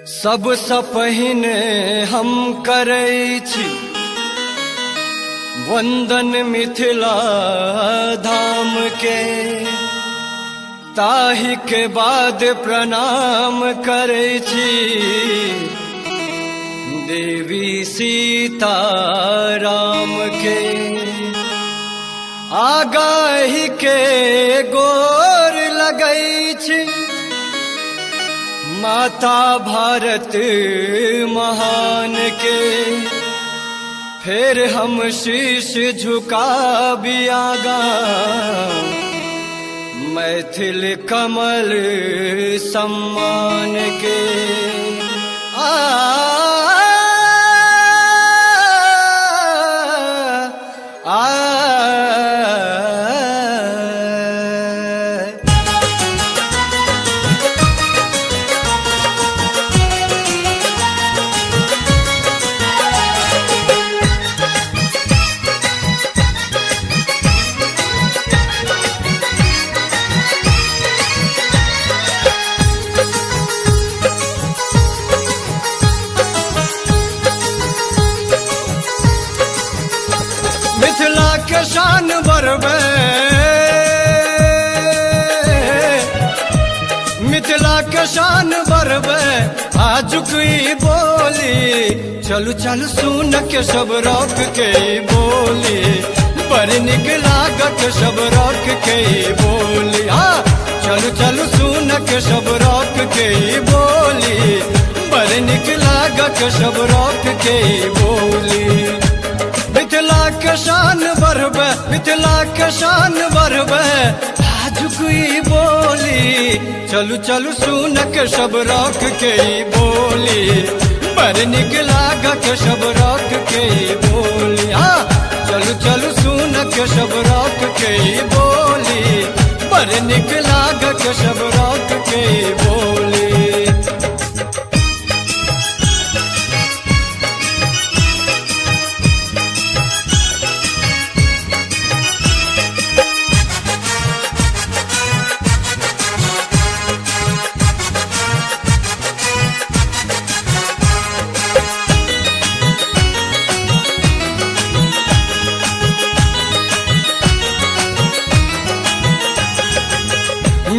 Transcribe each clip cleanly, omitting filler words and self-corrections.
सबसँ पहिने हम करै छी वंदन मिथिला धाम के, ताहि के बाद प्रणाम करै छी देवी सीता राम के। आगाही के गोर लगै छी माता भारत महान के, फिर हम शीश झुकाबी आगा मैथिल कमल सम्मान के। मिथिला के शान बढ़बे, मिथिला के शान बढ़बे आजुक ई बोली। चलू चलू सुन के सब रोक के ई बोली, बड़ निक लागत सब रोक के ई बोली। चलू चलू सुन के सब रोक के ई बोली, बड़ निक लागत सब रोक के ई बोली। मिथिला के शान बढ़बे, मिथिला के शान बढ़बे आजुक ई बोली। चलू चलू सुन के सब रोक के ई बोली, बड़ निक लागत सब रोक के ई बोली। चलू चलू सुन के सब रोक के ई बोली, बड़ निक लागत सब रोक के ई बोली।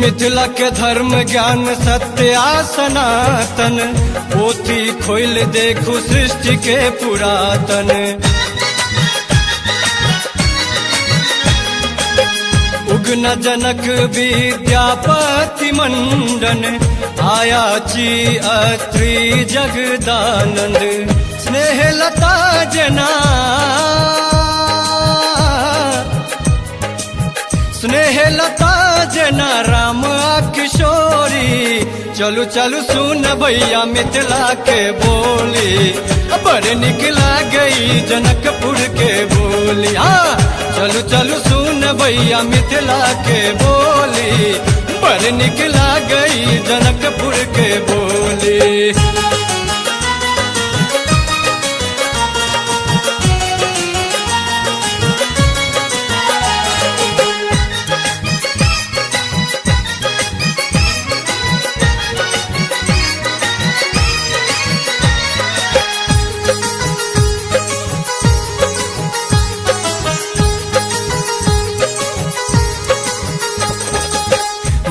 मिथिला के धर्म ज्ञान सत्य आ सनातन, पोथी खोल देखू सृष्टि के पुरातन। उगन जनक विद्यापति मंडन, आया ची अत्रि जगदानंद। स्नेह लता जना, स्नेह लता जना राम किशोरी। चलू चलू सुन भैया मिथिला के बोली, बड़ निक लागई जनकपुर के बोली। चलू चलू सुन भैया मिथिला के बोली, बड़ निक लागई जनकपुर के बोली।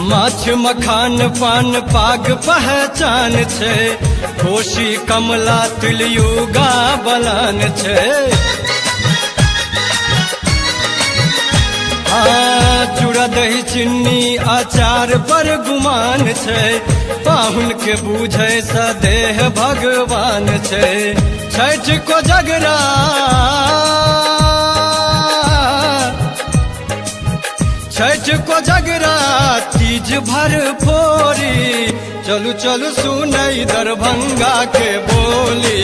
माछ मखान पान पाग पहचान छे, कोशी कमला तिलयुगा बलान छे। चूड़ा दही चिन्नी अचार पर गुमान छे, पाहुन के बूझे सदेह भगवान छे। छठ को जगरा, छठ को जगरा तीज भर फोरी। चलू चलू सुनई दरभंगा के बोली,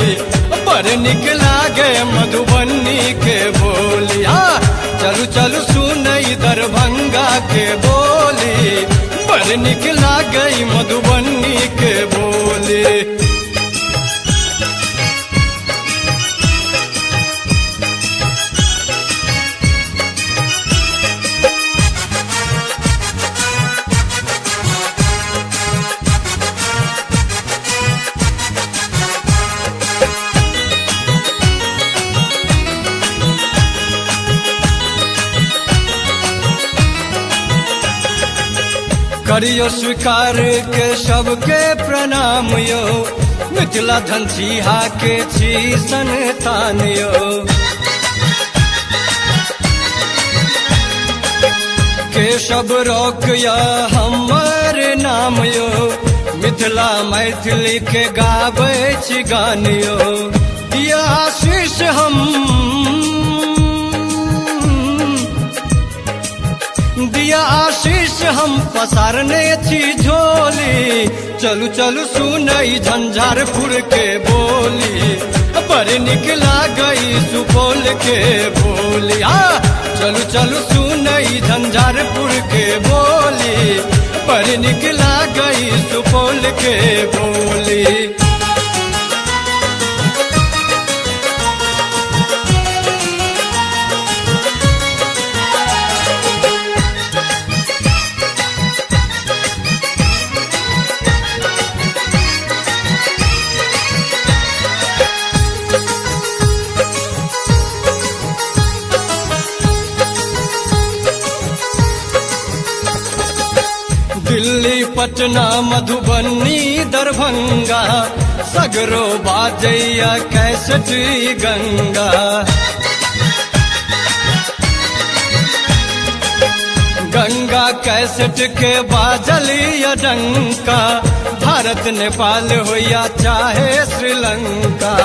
बड़ निक लागे मधुबनी के बोली। चलू चलू सुनई दरभंगा के बोली, बड़ निक लागे मधुबनी के बोली। करियो स्वीकार के सबके प्रणाम यो, मिथिला धनसिहा के छी संतान यो। के सब रोक या हमर नाम यो, मिथिला मैथिली के गाबै छी गान यो। दिया आशीष हम दिया आशीष हम पसारने छी झोली, चलू चलू सुनई झंझारपुर के बोली, बड़ निक लागई सुपौल के बोली। चलू चलू सुनई झंझारपुर के बोली, बड़ निक लागई सुपौल के बोली। दिल्ली पटना मधुबनी दरभंगा, सगरो बाजैया कैसेट गंगा। गंगा कैसेट के बाजलिया डंका, भारत नेपाल हो या चाहे श्रीलंका।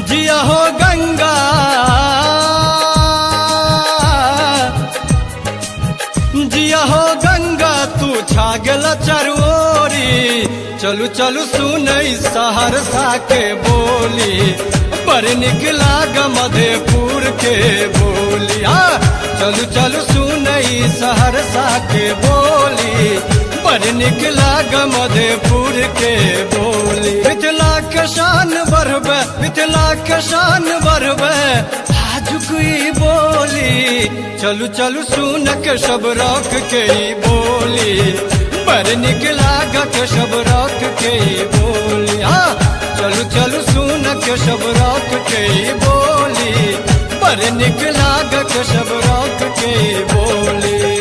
जिया हो गंगा जिया हो गंगा तू छा गेला चरोरी, चलू चलू सुनई सहरसा के बोली, बड़ निक लाग मधेपुर के बोली। चलू चलू सुनई सहरसा के बोली, बड़ निक लाग मधेपुर के बोली। मिथिला के शान बढ़बे, मिथिला के शान बढ़बे आजुकी बोली, चलू चलू सुन के सब रख के बोली, बड़ निक लागत सब रख के बोली। चलू चलू सुन के सब रख के बोली, बड़ निक लागत सब रख के बोली।